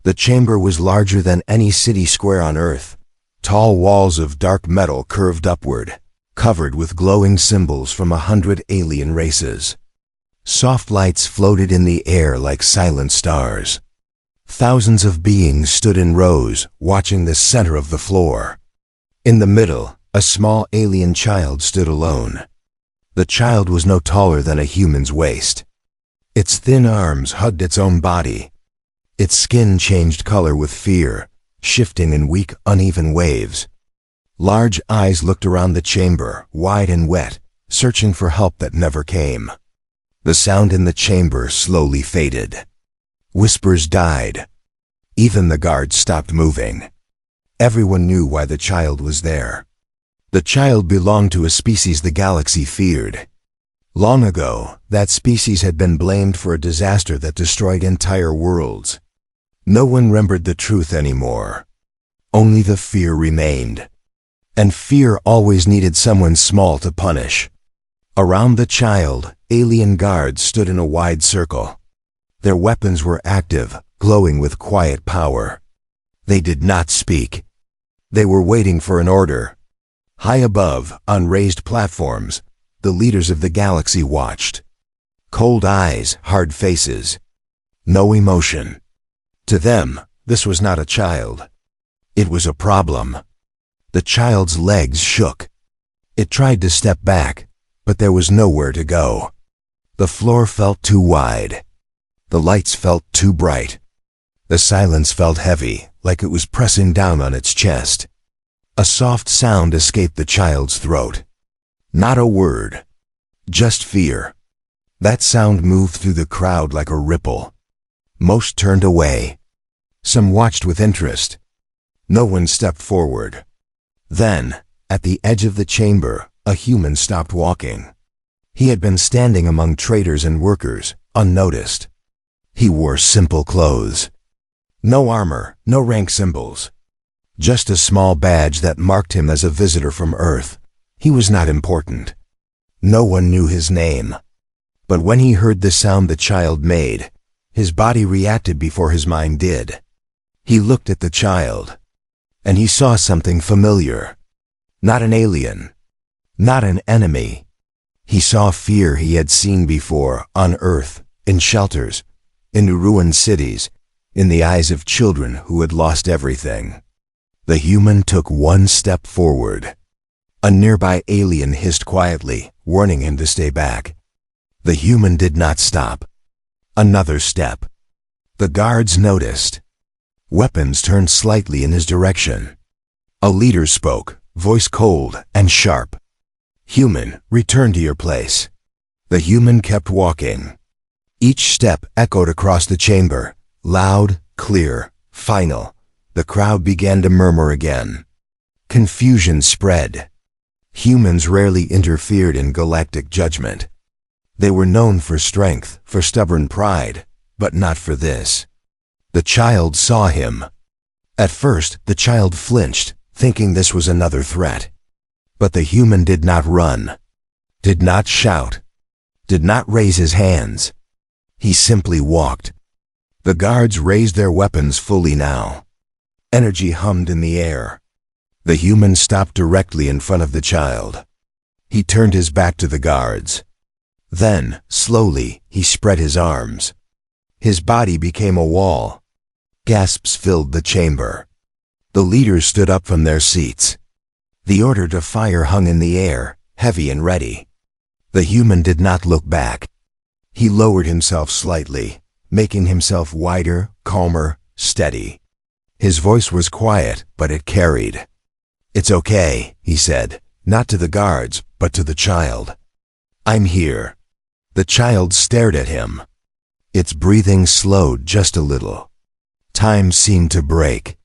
The chamber was larger than any city square on Earth. Tall walls of dark metal curved upward, covered with glowing symbols from 100 alien races. Soft lights floated in the air like silent stars. Thousands of beings stood in rows, watching the center of the floor. In the middle, a small alien child stood alone. The child was no taller than a human's waist. Its thin arms hugged its own body. Its skin changed color with fear, shifting in weak, uneven waves. Large eyes looked around the chamber, wide and wet, searching for help that never came. The sound in the chamber slowly faded. Whispers died. Even the guards stopped moving. Everyone knew why the child was there. The child belonged to a species the galaxy feared. Long ago, that species had been blamed for a disaster that destroyed entire worlds. No one remembered the truth anymore. Only the fear remained. And fear always needed someone small to punish. Around the child, alien guards stood in a wide circle. Their weapons were active, glowing with quiet power. They did not speak. They were waiting for an order. High above, on raised platforms, the leaders of the galaxy watched. Cold eyes, hard faces. No emotion. To them, this was not a child. It was a problem. The child's legs shook. It tried to step back, but there was nowhere to go. The floor felt too wide. The lights felt too bright. The silence felt heavy, like it was pressing down on its chest. A soft sound escaped the child's throat. Not a word. Just fear. That sound moved through the crowd like a ripple. Most turned away. Some watched with interest. No one stepped forward. Then, at the edge of the chamber, a human stopped walking. He had been standing among traders and workers, unnoticed. He wore simple clothes. No armor, no rank symbols. Just a small badge that marked him as a visitor from Earth. He was not important. No one knew his name. But when he heard the sound the child made, his body reacted before his mind did. He looked at the child, and he saw something familiar. Not an alien. Not an enemy. He saw fear he had seen before, on Earth, in shelters, in ruined cities, in the eyes of children who had lost everything. The human took one step forward. A nearby alien hissed quietly, warning him to stay back. The human did not stop. Another step. The guards noticed. Weapons turned slightly in his direction. A leader spoke, voice cold and sharp. "Human, return to your place." The human kept walking. Each step echoed across the chamber, loud, clear, final. The crowd began to murmur again. Confusion spread. Humans rarely interfered in galactic judgment. They were known for strength, for stubborn pride, but not for this. The child saw him. At first, the child flinched, thinking this was another threat. But the human did not run, did not shout, did not raise his hands. He simply walked. The guards raised their weapons fully now. Energy hummed in the air. The human stopped directly in front of the child. He turned his back to the guards. Then, slowly, he spread his arms. His body became a wall. Gasps filled the chamber. The leaders stood up from their seats. The order to fire hung in the air, heavy and ready. The human did not look back. He lowered himself slightly, making himself wider, calmer, steady. His voice was quiet, but it carried. "It's okay," he said, not to the guards, but to the child. "I'm here." The child stared at him. Its breathing slowed just a little. Time seemed to break.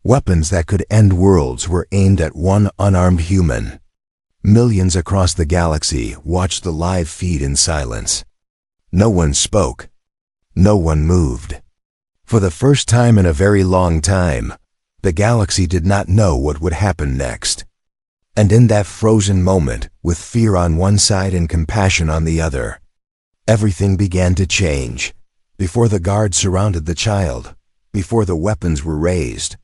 Weapons that could end worlds were aimed at one unarmed human. Millions across the galaxy watched the live feed in silence. No one spoke. No one moved. For the first time in a very long time, the galaxy did not know what would happen next. And in that frozen moment, with fear on one side and compassion on the other, everything began to change. Before the guards surrounded the child, before the weapons were raised.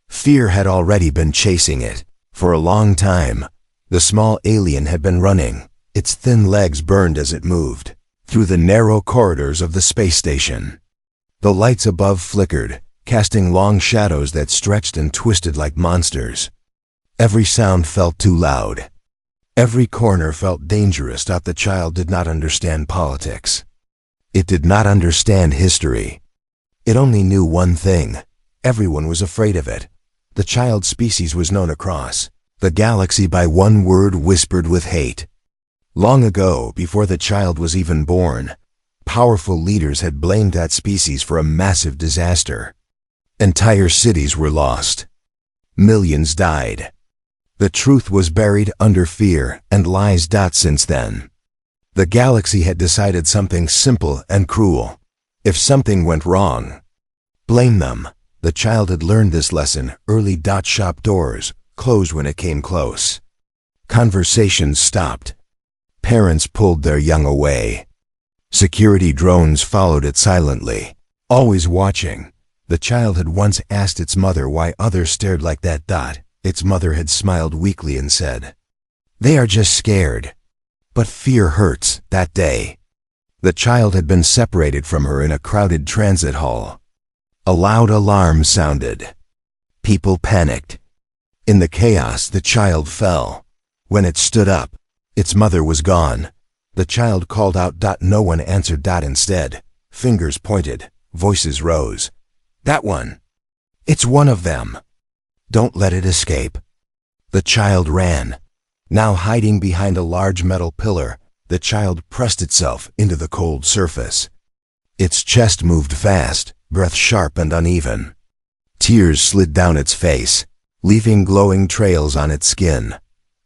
Fear had already been chasing it. For a long time, the small alien had been running. Its thin legs burned as it moved through the narrow corridors of the space station. The lights above flickered, casting long shadows that stretched and twisted like monsters. Every sound felt too loud. Every corner felt dangerous. The child did not understand politics. It did not understand history. It only knew one thing. Everyone was afraid of it. The child species was known across the galaxy by one word whispered with hate. Long ago, before the child was even born, powerful leaders had blamed that species for a massive disaster. Entire cities were lost. Millions died. The truth was buried under fear and lies. Since then, the galaxy had decided something simple and cruel. If something went wrong, blame them. The child had learned this lesson early. Shop doors closed when it came close. Conversations stopped. Parents pulled their young away. Security drones followed it silently, always watching. The child had once asked its mother why others stared like that. Its mother had smiled weakly and said, "They are just scared." But fear hurts. That day, the child had been separated from her in a crowded transit hall. A loud alarm sounded. People panicked. In the chaos, the child fell. When it stood up, its mother was gone. The child called out. No one answered. Instead, fingers pointed, voices rose. "That one! It's one of them! Don't let it escape." The child ran. Now hiding behind a large metal pillar, the child pressed itself into the cold surface. Its chest moved fast, breath sharp and uneven. Tears slid down its face, leaving glowing trails on its skin.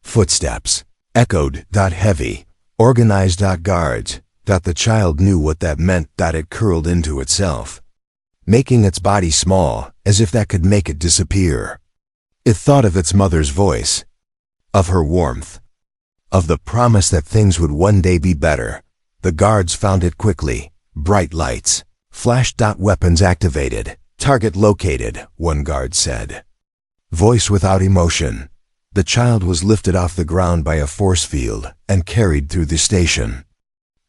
Footsteps echoed. Heavy, organized. Guards. The child knew what that meant. It curled into itself, making its body small, as if that could make it disappear. It thought of its mother's voice, of her warmth, of the promise that things would one day be better. The guards found it quickly. Bright lights flashed. Weapons activated. Target located, one guard said. Voice without emotion. The child was lifted off the ground by a force field and carried through the station.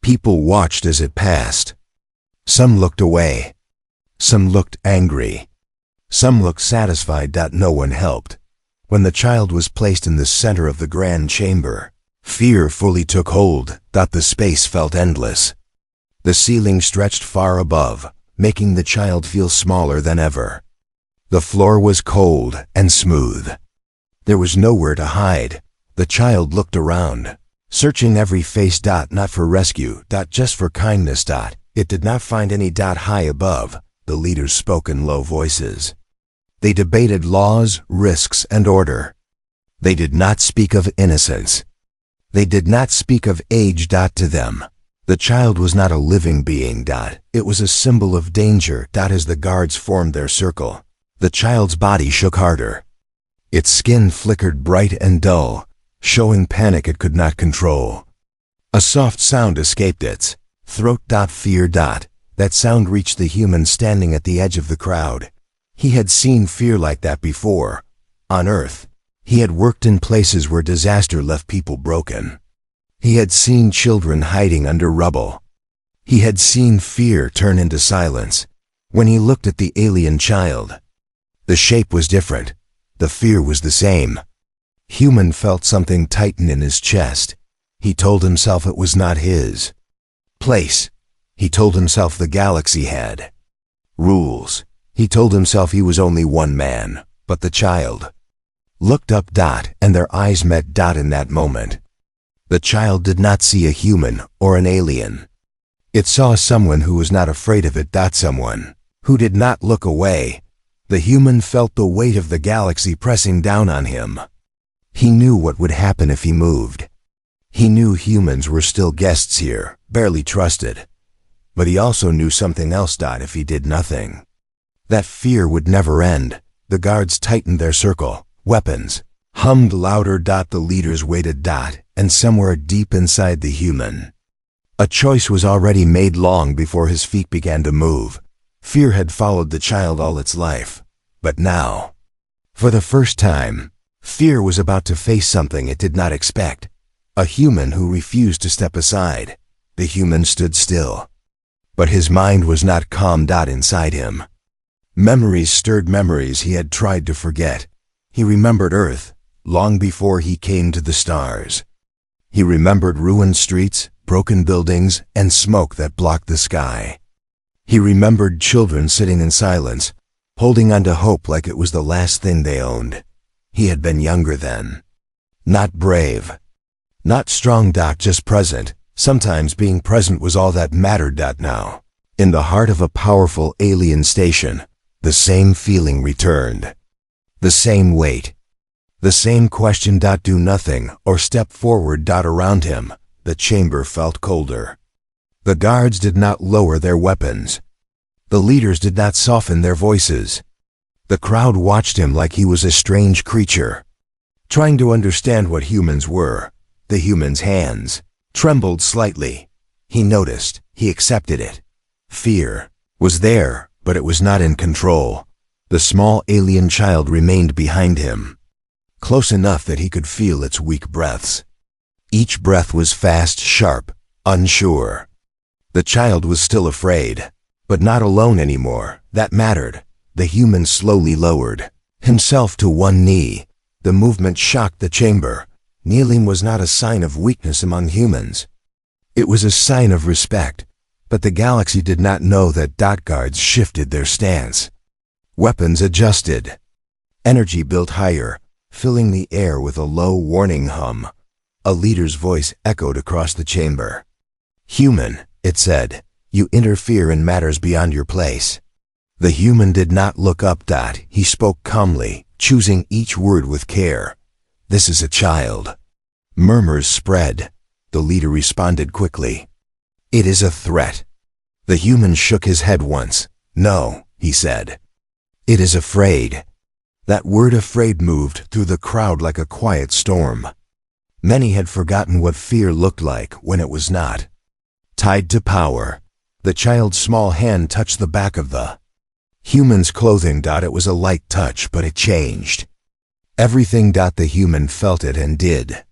People watched as it passed. Some looked away. Some looked angry. Some looked satisfied. No one helped. When the child was placed in the center of the grand chamber, fear fully took hold. The space felt endless. The ceiling stretched far above, making the child feel smaller than ever. The floor was cold and smooth. There was nowhere to hide. The child looked around, searching every face. Not for rescue. Just for kindness. It did not find any. High above, the leaders spoke in low voices. They debated laws, risks, and order. They did not speak of innocence. They did not speak of age. To them, the child was not a living being. It was a symbol of danger. As the guards formed their circle, the child's body shook harder. Its skin flickered bright and dull, showing panic it could not control. A soft sound escaped its throat. Fear. That sound reached the human standing at the edge of the crowd. He had seen fear like that before. On Earth, he had worked in places where disaster left people broken. He had seen children hiding under rubble. He had seen fear turn into silence. When he looked at the alien child, the shape was different. The fear was the same. Human felt something tighten in his chest. He told himself it was not his place. He told himself the galaxy had rules. He told himself he was only one man. But the child looked up. And their eyes met. In that moment, the child did not see a human or an alien. It saw someone who was not afraid of it. Someone who did not look away. The human felt the weight of the galaxy pressing down on him. He knew what would happen if he moved. He knew humans were still guests here, barely trusted. But he also knew something else. If he did nothing, that fear would never end. The guards tightened their circle. Weapons hummed louder. The leaders waited. And somewhere deep inside the human, a choice was already made long before his feet began to move. Fear had followed the child all its life, but now, for the first time, fear was about to face something it did not expect. A human who refused to step aside. The human stood still. But his mind was not calm. Inside him, memories stirred, memories he had tried to forget. He remembered Earth, long before he came to the stars. He remembered ruined streets, broken buildings, and smoke that blocked the sky. He remembered children sitting in silence, holding on to hope like it was the last thing they owned. He had been younger then. Not brave. Not strong. Just present. Sometimes being present was all that mattered. Now, in the heart of a powerful alien station, the same feeling returned. The same weight. The same question. Do nothing or step forward. Around him, the chamber felt colder. The guards did not lower their weapons. The leaders did not soften their voices. The crowd watched him like he was a strange creature, trying to understand what humans were. The human's hands trembled slightly. He noticed. He accepted it. Fear was there, but it was not in control. The small alien child remained behind him, close enough that he could feel its weak breaths. Each breath was fast, sharp, unsure. The child was still afraid, but not alone anymore. That mattered. The human slowly lowered himself to one knee. The movement shocked the chamber. Kneeling was not a sign of weakness among humans. It was a sign of respect. But the galaxy did not know that. Guards shifted their stance. Weapons adjusted. Energy built higher, filling the air with a low warning hum. A leader's voice echoed across the chamber. "Human," it said, "you interfere in matters beyond your place." The human did not look up. He spoke calmly, choosing each word with care. "This is a child." Murmurs spread. The leader responded quickly. "It is a threat." The human shook his head once. "No," he said. "It is afraid." That word afraid moved through the crowd like a quiet storm. Many had forgotten what fear looked like when it was not tied to power. The child's small hand touched the back of the human's clothing. It was a light touch, but it changed everything. The human felt it and did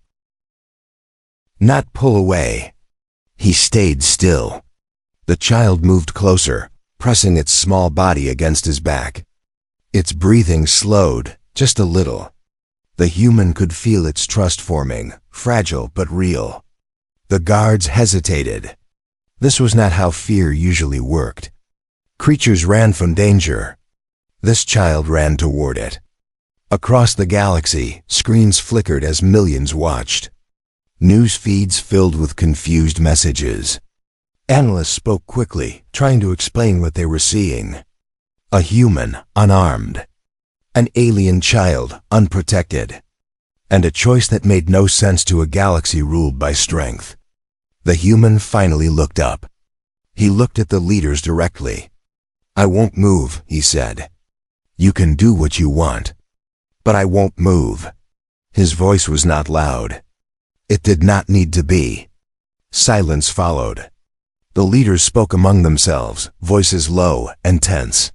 not pull away. He stayed still. The child moved closer, pressing its small body against his back. Its breathing slowed, just a little. The human could feel its trust forming, fragile but real. The guards hesitated. This was not how fear usually worked. Creatures ran from danger. This child ran toward it. Across the galaxy, screens flickered as millions watched. News feeds filled with confused messages. Analysts spoke quickly, trying to explain what they were seeing. A human, unarmed. An alien child, unprotected. And a choice that made no sense to a galaxy ruled by strength. The human finally looked up. He looked at the leaders directly. "I won't move," he said. "You can do what you want. But I won't move." His voice was not loud. It did not need to be. Silence followed. The leaders spoke among themselves, voices low and tense.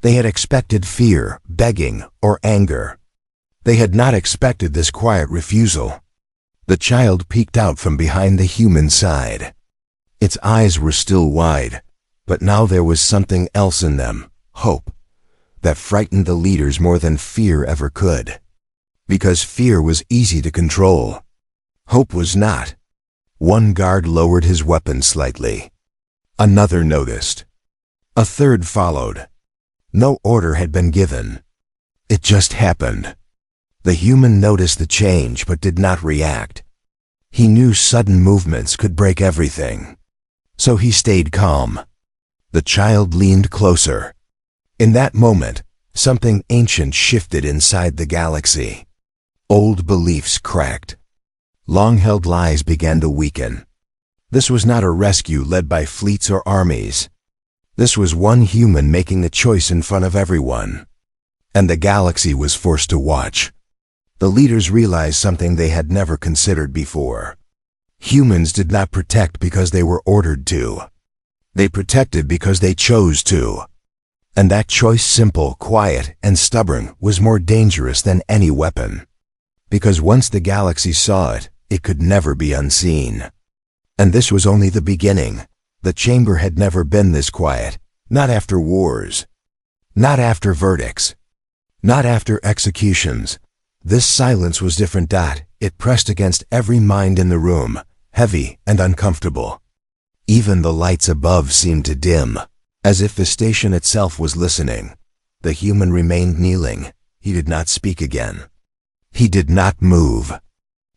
They had expected fear, begging, or anger. They had not expected this quiet refusal. The child peeked out from behind the human side. Its eyes were still wide, but now there was something else in them, hope, that frightened the leaders more than fear ever could. Because fear was easy to control. Hope was not. One guard lowered his weapon slightly. Another noticed. A third followed. No order had been given. It just happened. The human noticed the change but did not react. He knew sudden movements could break everything. So he stayed calm. The child leaned closer. In that moment, something ancient shifted inside the galaxy. Old beliefs cracked. Long-held lies began to weaken. This was not a rescue led by fleets or armies. This was one human making the choice in front of everyone. And the galaxy was forced to watch. The leaders realized something they had never considered before. Humans did not protect because they were ordered to. They protected because they chose to. And that choice, simple, quiet, and stubborn, was more dangerous than any weapon. Because once the galaxy saw it, it could never be unseen. And this was only the beginning. The chamber had never been this quiet. Not after wars. Not after verdicts. Not after executions. This silence was different. It pressed against every mind in the room, heavy and uncomfortable. Even the lights above seemed to dim, as if the station itself was listening. The human remained kneeling. He did not speak again. He did not move.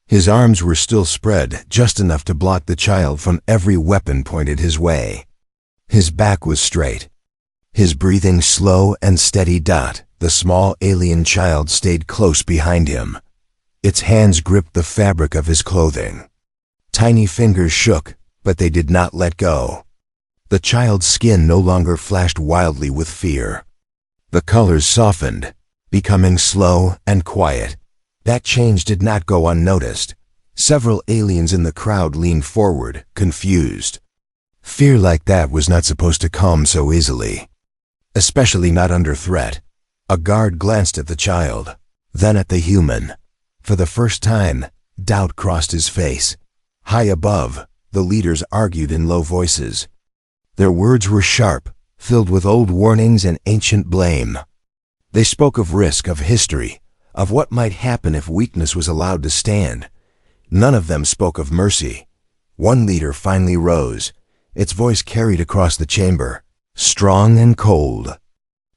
His arms were still spread, just enough to block the child from every weapon pointed his way. His back was straight. His breathing slow and steady. The small alien child stayed close behind him. Its hands gripped the fabric of his clothing. Tiny fingers shook, but they did not let go. The child's skin no longer flashed wildly with fear. The colors softened, becoming slow and quiet. That change did not go unnoticed. Several aliens in the crowd leaned forward, confused. Fear like that was not supposed to calm so easily. Especially not under threat. A guard glanced at the child, then at the human. For the first time, doubt crossed his face. High above, the leaders argued in low voices. Their words were sharp, filled with old warnings and ancient blame. They spoke of risk, of history, of what might happen if weakness was allowed to stand. None of them spoke of mercy. One leader finally rose. Its voice carried across the chamber, strong and cold.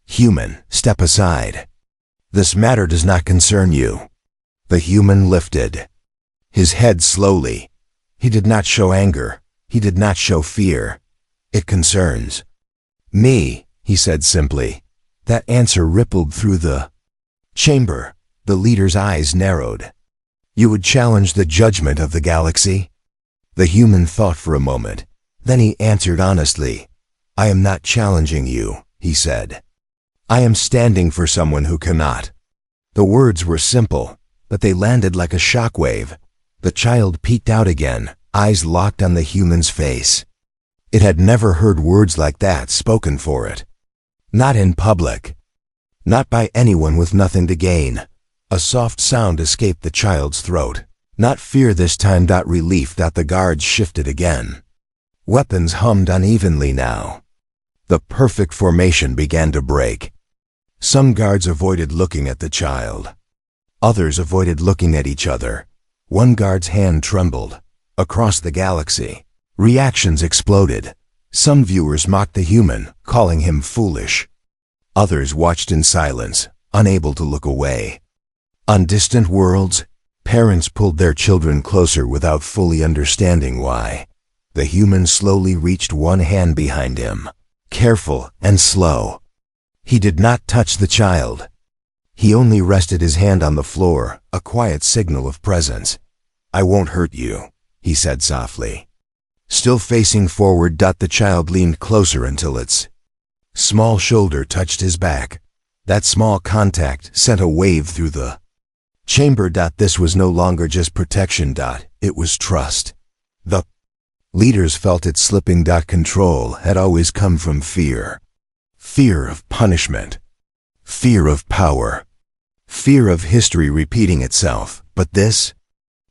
Human, step aside. This matter does not concern you. The human lifted his head slowly. He did not show anger. He did not show fear. It concerns me, he said simply. That answer rippled through the chamber. The leader's eyes narrowed. You would challenge the judgment of the galaxy? The human thought for a moment. Then he answered honestly. I am not challenging you, he said. I am standing for someone who cannot. The words were simple, but they landed like a shockwave. The child peeked out again, eyes locked on the human's face. It had never heard words like that spoken for it. Not in public. Not by anyone with nothing to gain. A soft sound escaped the child's throat. Not fear this time. Relief. The guards shifted again. Weapons hummed unevenly now. The perfect formation began to break. Some guards avoided looking at the child. Others avoided looking at each other. One guard's hand trembled. Across the galaxy, reactions exploded. Some viewers mocked the human, calling him foolish. Others watched in silence, unable to look away. On distant worlds, parents pulled their children closer without fully understanding why. The human slowly reached one hand behind him, careful and slow. He did not touch the child. He only rested his hand on the floor, a quiet signal of presence. I won't hurt you, he said softly. Still facing forward, the child leaned closer until its small shoulder touched his back. That small contact sent a wave through the chamber. This was no longer just protection. It was trust. The leaders felt it slipping. Control had always come from fear. Fear of punishment. Fear of power. Fear of history repeating itself. But this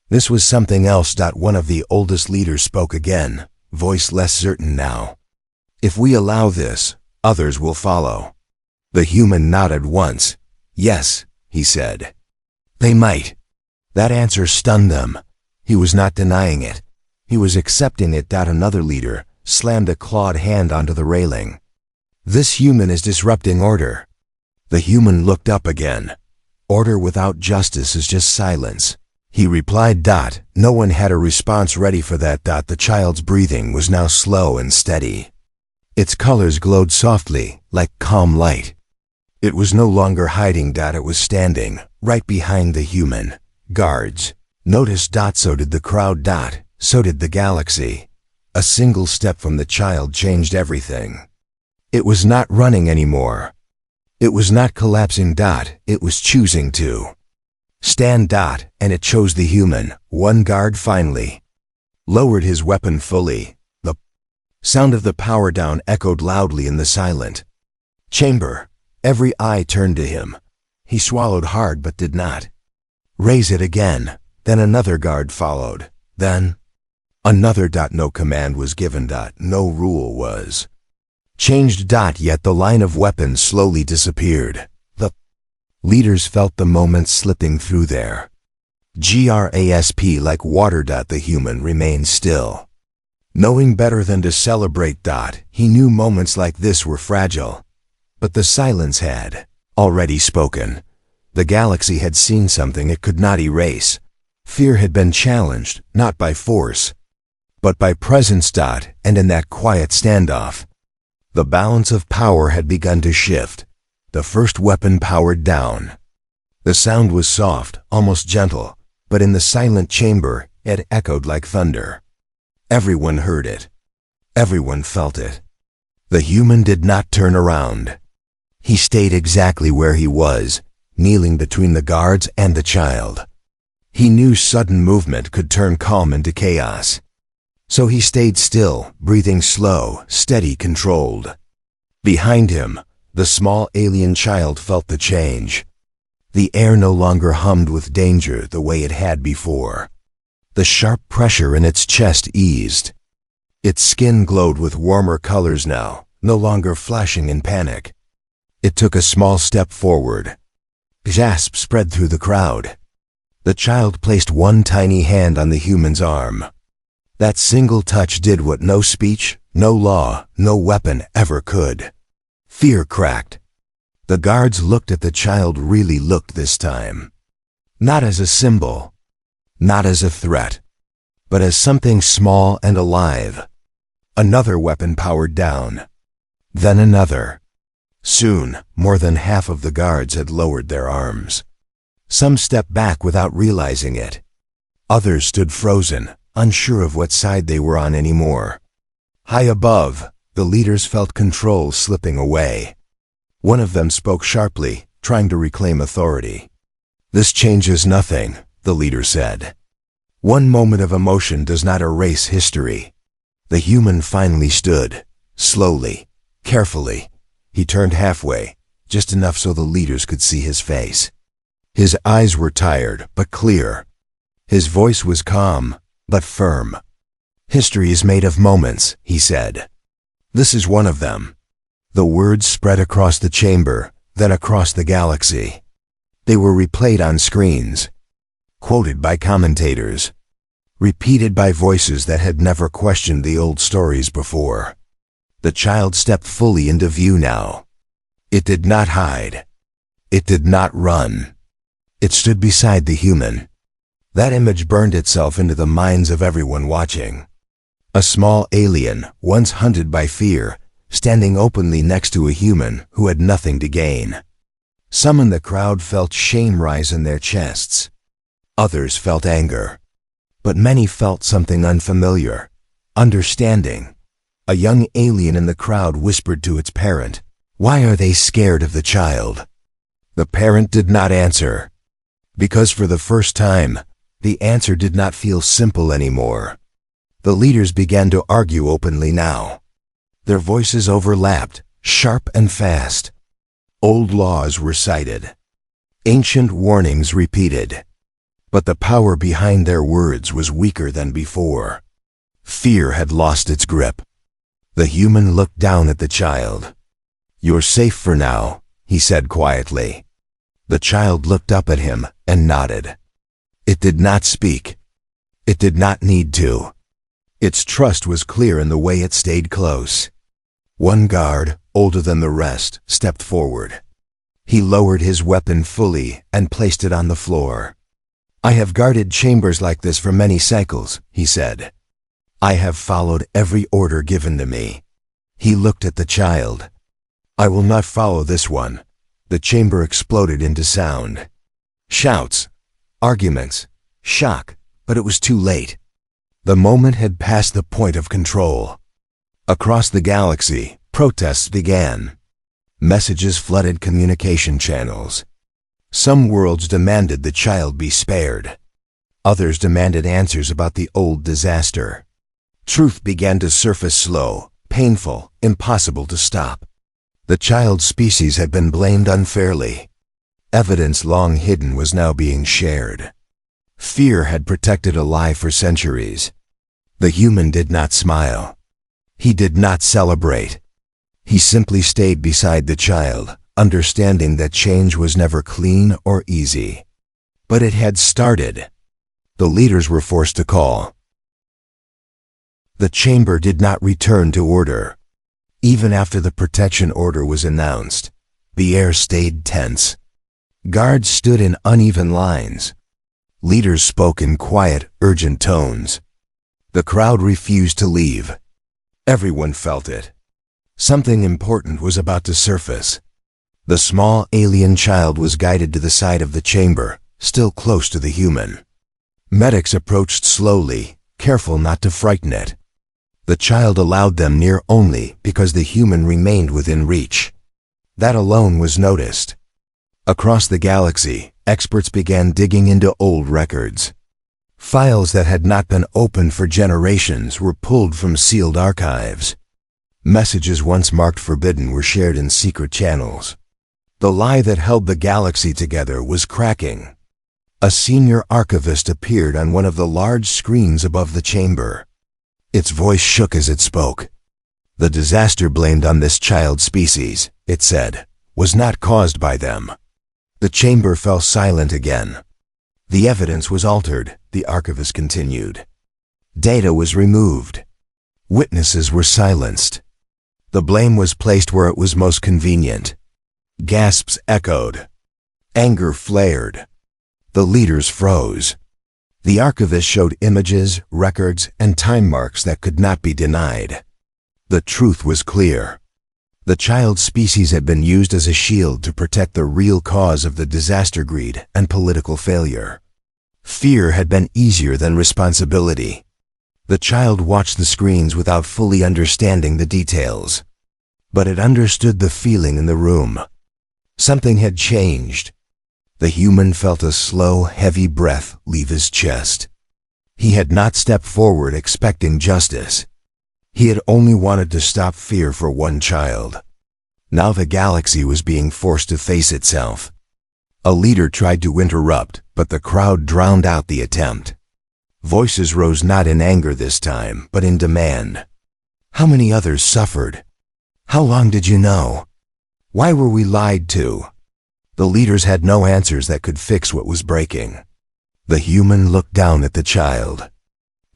was something else. One of the oldest leaders spoke again, voice less certain now. If we allow this, others will follow. The human nodded once. Yes, he said. They might. That answer stunned them. He was not denying it. He was accepting it. Another leader slammed a clawed hand onto the railing. This human is disrupting order. The human looked up again. Order without justice is just silence. He replied. No one had a response ready for that. The child's breathing was now slow and steady. Its colors glowed softly, like calm light. It was no longer hiding. It was standing, right behind the human. Guards noticed. So did the crowd. So did the galaxy. A single step from the child changed everything. It was not running anymore. It was not collapsing. It was choosing to stand. And it chose the human. One guard finally lowered his weapon fully. The sound of the power down echoed loudly in the silent. Chamber. Every eye turned to him. He swallowed hard but did not. Raise it again. Then another guard followed. Then another. No command was given. No rule was changed. Yet the line of weapons slowly disappeared. The leaders felt the moments slipping through their grasp like water. The human remained still, knowing better than to celebrate. He knew moments like this were fragile. But the silence had already spoken. The galaxy had seen something it could not erase. Fear had been challenged, not by force, but by presence. And in that quiet standoff, the balance of power had begun to shift. The first weapon powered down. The sound was soft, almost gentle, but in the silent chamber, it echoed like thunder. Everyone heard it. Everyone felt it. The human did not turn around. He stayed exactly where he was, kneeling between the guards and the child. He knew sudden movement could turn calm into chaos. So he stayed still, breathing slow, steady, controlled. Behind him, the small alien child felt the change. The air no longer hummed with danger the way it had before. The sharp pressure in its chest eased. Its skin glowed with warmer colors now, no longer flashing in panic. It took a small step forward. Gasps spread through the crowd. The child placed one tiny hand on the human's arm. That single touch did what no speech, no law, no weapon ever could. Fear cracked. The guards looked at the child, really looked this time. Not as a symbol, not as a threat, but as something small and alive. Another weapon powered down. Then another. Soon, more than half of the guards had lowered their arms. Some stepped back without realizing it. Others stood frozen, unsure of what side they were on anymore. High above, the leaders felt control slipping away. One of them spoke sharply, trying to reclaim authority. "This changes nothing," the leader said. "One moment of emotion does not erase history." The human finally stood, slowly, carefully. He turned halfway, just enough so the leaders could see his face. His eyes were tired, but clear. His voice was calm, but firm. "History is made of moments," he said. "This is one of them." The words spread across the chamber, then across the galaxy. They were replayed on screens, quoted by commentators, repeated by voices that had never questioned the old stories before. The child stepped fully into view now. It did not hide. It did not run. It stood beside the human. That image burned itself into the minds of everyone watching. A small alien, once hunted by fear, standing openly next to a human who had nothing to gain. Some in the crowd felt shame rise in their chests. Others felt anger. But many felt something unfamiliar, understanding. A young alien in the crowd whispered to its parent, "Why are they scared of the child?" The parent did not answer. Because for the first time, the answer did not feel simple anymore. The leaders began to argue openly now. Their voices overlapped, sharp and fast. Old laws were cited. Ancient warnings repeated. But the power behind their words was weaker than before. Fear had lost its grip. The human looked down at the child. "You're safe for now," he said quietly. The child looked up at him and nodded. It did not speak. It did not need to. Its trust was clear in the way it stayed close. One guard, older than the rest, stepped forward. He lowered his weapon fully and placed it on the floor. "I have guarded chambers like this for many cycles," he said. "I have followed every order given to me." He looked at the child. "I will not follow this one." The chamber exploded into sound. Shouts, arguments, shock, but it was too late. The moment had passed the point of control. Across the galaxy, protests began. Messages flooded communication channels. Some worlds demanded the child be spared. Others demanded answers about the old disaster. Truth began to surface slow, painful, impossible to stop. The child species had been blamed unfairly. Evidence long hidden was now being shared. Fear had protected a lie for centuries. The human did not smile. He did not celebrate. He simply stayed beside the child, understanding that change was never clean or easy. But it had started. The leaders were forced to call. The chamber did not return to order. Even after the protection order was announced, the air stayed tense. Guards stood in uneven lines. Leaders spoke in quiet, urgent tones. The crowd refused to leave. Everyone felt it. Something important was about to surface. The small alien child was guided to the side of the chamber, still close to the human. Medics approached slowly, careful not to frighten it. The child allowed them near only because the human remained within reach. That alone was noticed. Across the galaxy, experts began digging into old records. Files that had not been opened for generations were pulled from sealed archives. Messages once marked forbidden were shared in secret channels. The lie that held the galaxy together was cracking. A senior archivist appeared on one of the large screens above the chamber. Its voice shook as it spoke. The disaster blamed on this child species, it said, was not caused by them. The chamber fell silent again. The evidence was altered, the archivist continued. Data was removed. Witnesses were silenced. The blame was placed where it was most convenient. Gasps echoed. Anger flared. The leaders froze. The archivist showed images, records, and time marks that could not be denied. The truth was clear. The child species had been used as a shield to protect the real cause of the disaster: greed and political failure. Fear had been easier than responsibility. The child watched the screens without fully understanding the details. But it understood the feeling in the room. Something had changed. The human felt a slow, heavy breath leave his chest. He had not stepped forward expecting justice. He had only wanted to stop fear for one child. Now the galaxy was being forced to face itself. A leader tried to interrupt, but the crowd drowned out the attempt. Voices rose not in anger this time, but in demand. How many others suffered? How long did you know? Why were we lied to? The leaders had no answers that could fix what was breaking. The human looked down at the child.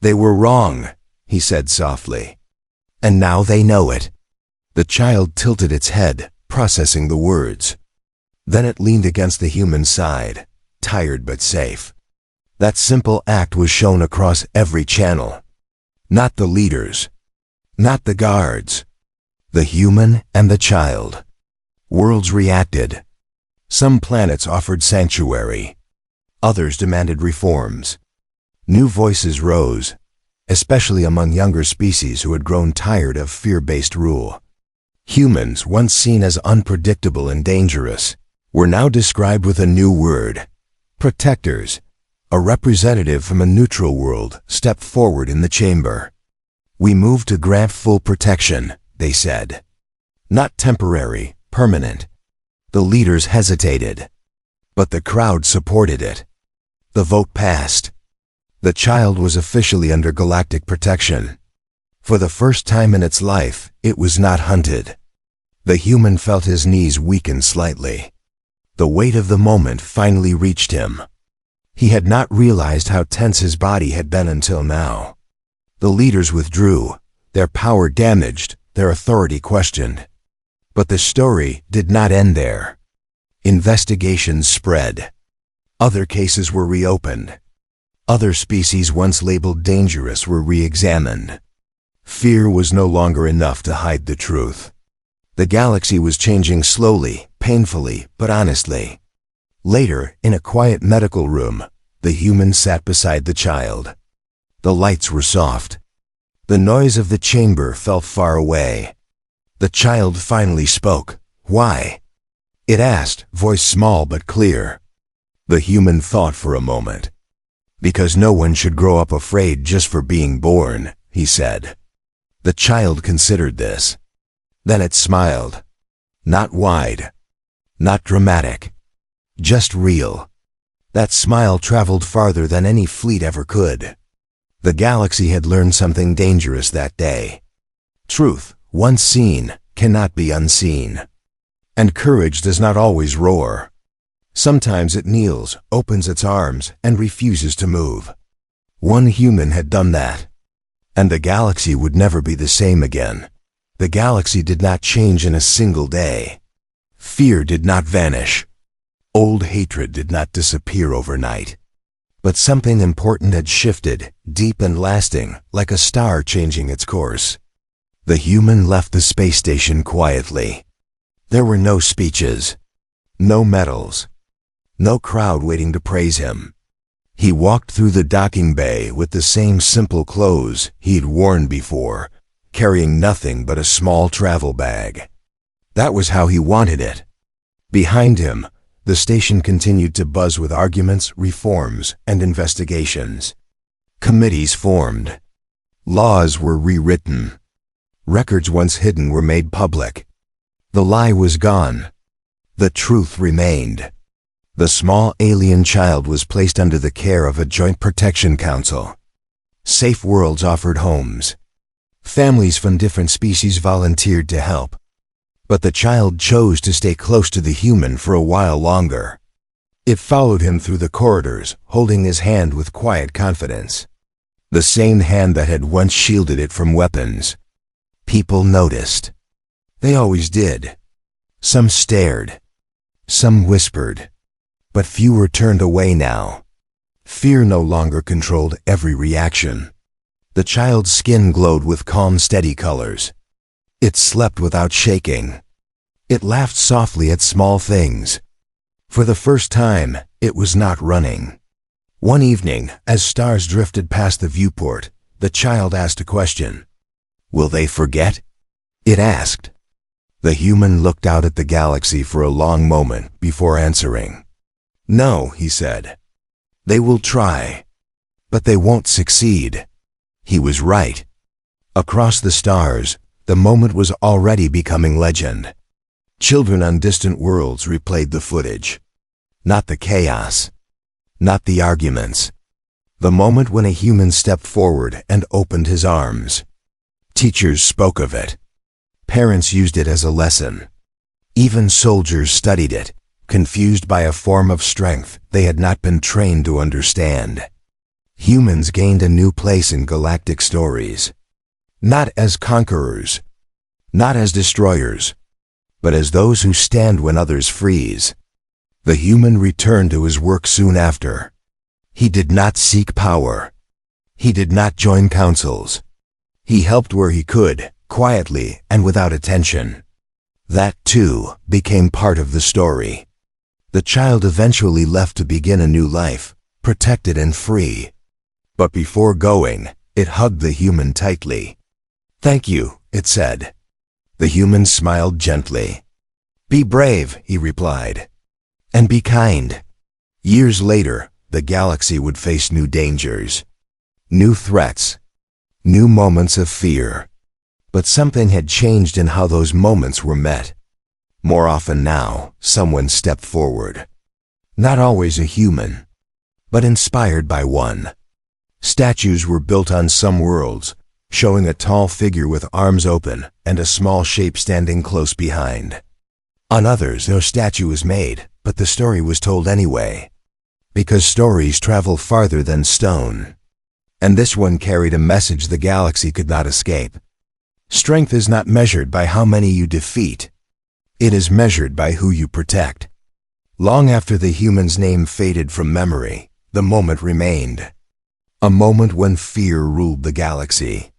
They were wrong, he said softly. And now they know it. The child tilted its head, processing the words. Then it leaned against the human side, tired but safe. That simple act was shown across every channel. Not the leaders. Not the guards. The human and the child. Worlds reacted. Some planets offered sanctuary. Others demanded reforms. New voices rose, especially among younger species who had grown tired of fear-based rule. Humans, once seen as unpredictable and dangerous, were now described with a new word: protectors. A representative from a neutral world stepped forward in the chamber. We move to grant full protection, they said. Not temporary, permanent. The leaders hesitated, but the crowd supported it. The vote passed. The child was officially under galactic protection. For the first time in its life, it was not hunted. The human felt his knees weaken slightly. The weight of the moment finally reached him. He had not realized how tense his body had been until now. The leaders withdrew, their power damaged, their authority questioned. But the story did not end there. Investigations spread. Other cases were reopened. Other species once labeled dangerous were re-examined. Fear was no longer enough to hide the truth. The galaxy was changing slowly, painfully, but honestly. Later, in a quiet medical room, the human sat beside the child. The lights were soft. The noise of the chamber felt far away. The child finally spoke. Why? It asked, voice small but clear. The human thought for a moment. Because no one should grow up afraid just for being born, he said. The child considered this. Then it smiled. Not wide, not dramatic, just real. That smile traveled farther than any fleet ever could. The galaxy had learned something dangerous that day. Truth, once seen, cannot be unseen. And courage does not always roar. Sometimes it kneels, opens its arms, and refuses to move. One human had done that. And the galaxy would never be the same again. The galaxy did not change in a single day. Fear did not vanish. Old hatred did not disappear overnight. But something important had shifted, deep and lasting, like a star changing its course. The human left the space station quietly. There were no speeches, no medals, no crowd waiting to praise him. He walked through the docking bay with the same simple clothes he'd worn before, carrying nothing but a small travel bag. That was how he wanted it. Behind him, the station continued to buzz with arguments, reforms, and investigations. Committees formed. Laws were rewritten. Records once hidden were made public. The lie was gone. The truth remained. The small alien child was placed under the care of a Joint Protection Council. Safe worlds offered homes. Families from different species volunteered to help. But the child chose to stay close to the human for a while longer. It followed him through the corridors, holding his hand with quiet confidence. The same hand that had once shielded it from weapons. People noticed. They always did. Some stared. Some whispered. But fewer turned away now. Fear no longer controlled every reaction. The child's skin glowed with calm, steady colors. It slept without shaking. It laughed softly at small things. For the first time, it was not running. One evening, as stars drifted past the viewport, the child asked a question. "Will they forget?" It asked. The human looked out at the galaxy for a long moment before answering. "No," he said. "They will try, but they won't succeed." He was right. Across the stars, the moment was already becoming legend. Children on distant worlds replayed the footage. Not the chaos. Not the arguments. The moment when a human stepped forward and opened his arms. Teachers spoke of it. Parents used it as a lesson. Even soldiers studied it, confused by a form of strength they had not been trained to understand. Humans gained a new place in galactic stories. Not as conquerors, not as destroyers, but as those who stand when others freeze. The human returned to his work soon after. He did not seek power. He did not join councils. He helped where he could, quietly and without attention. That, too, became part of the story. The child eventually left to begin a new life, protected and free. But before going, it hugged the human tightly. "Thank you," it said. The human smiled gently. "Be brave," he replied. "And be kind." Years later, the galaxy would face new dangers, new threats, new moments of fear. But something had changed in how those moments were met. More often now, someone stepped forward. Not always a human, but inspired by one. Statues were built on some worlds, showing a tall figure with arms open and a small shape standing close behind. On others, no statue was made, but the story was told anyway. Because stories travel farther than stone. And this one carried a message the galaxy could not escape. Strength is not measured by how many you defeat. It is measured by who you protect. Long after the human's name faded from memory, the moment remained. A moment when fear ruled the galaxy.